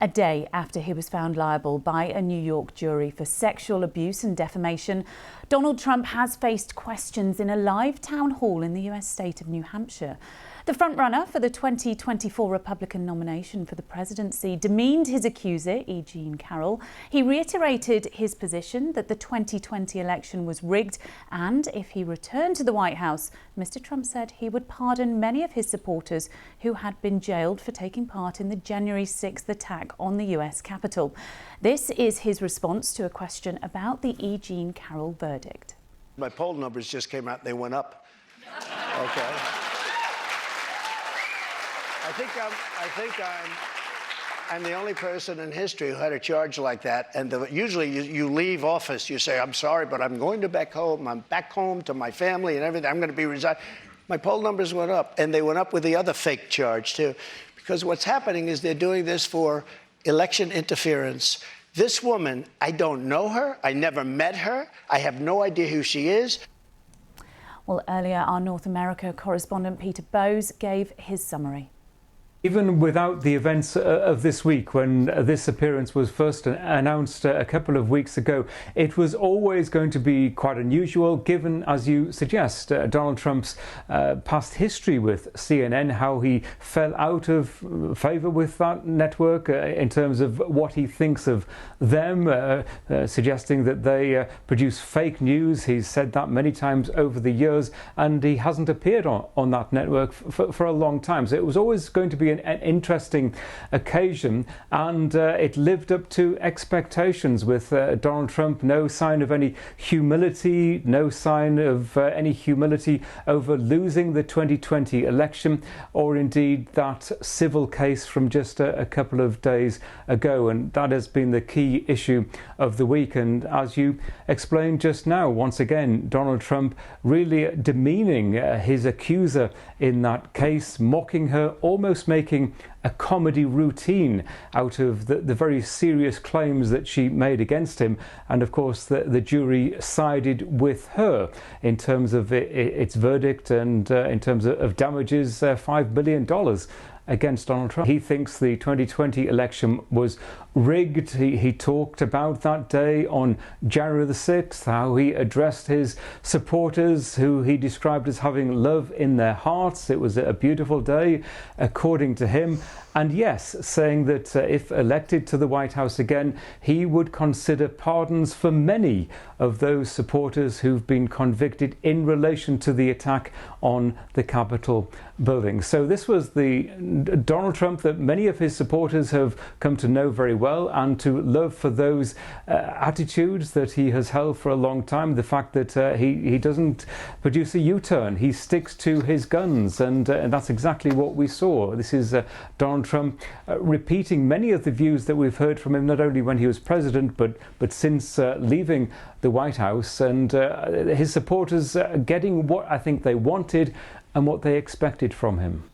A day after he was found liable by a New York jury for sexual abuse and defamation, Donald Trump has faced questions in a live town hall in the US state of New Hampshire. The frontrunner for the 2024 Republican nomination for the presidency demeaned his accuser, Carroll. He reiterated his position that the 2020 election was rigged, and if he returned to the White House, Mr. Trump said he would pardon many of his supporters who had been jailed for taking part in the January 6th attack on the US Capitol. This is his response to a question about the Carroll verdict. My poll numbers just came out, they went up. Okay. I think I'm the only person in history who had a charge like that. And usually you leave office, you say, I'm sorry, but I'm going to back home. I'm back home to my family and everything. I'm going to be resigned. My poll numbers went up, and they went up with the other fake charge too. Because what's happening is they're doing this for election interference. This woman, I don't know her. I never met her. I have no idea who she is. Well, earlier, our North America correspondent Peter Bowes gave his summary. Even without the events of this week, when this appearance was first announced a couple of weeks ago, it was always going to be quite unusual, given, as you suggest, Donald Trump's past history with CNN, how he fell out of favour with that network in terms of what he thinks of them, suggesting that they produce fake news. He's said that many times over the years, and he hasn't appeared on that network for a long time. So it was always going to be an interesting occasion, and it lived up to expectations with Donald Trump. No sign of any humility, no sign of any humility over losing the 2020 election, or indeed that civil case from just a couple of days ago. And that has been the key issue of the week. And as you explained just now, once again, Donald Trump really demeaning his accuser in that case, mocking her, almost making a comedy routine out of the very serious claims that she made against him. And of course the jury sided with her in terms of its verdict, and in terms of damages, $5 billion against Donald Trump. He thinks the 2020 election was rigged. He talked about that day on January the 6th, how he addressed his supporters, who he described as having love in their hearts. It was a beautiful day, according to him. And yes, saying that if elected to the White House again, he would consider pardons for many of those supporters who've been convicted in relation to the attack on the Capitol building. So this was the Donald Trump that many of his supporters have come to know very well and to love for those attitudes that he has held for a long time. The fact that he doesn't produce a U-turn, he sticks to his guns, and that's exactly what we saw. This is Donald Trump repeating many of the views that we've heard from him, not only when he was president, but since leaving the White House, and his supporters getting what I think they wanted and what they expected from him.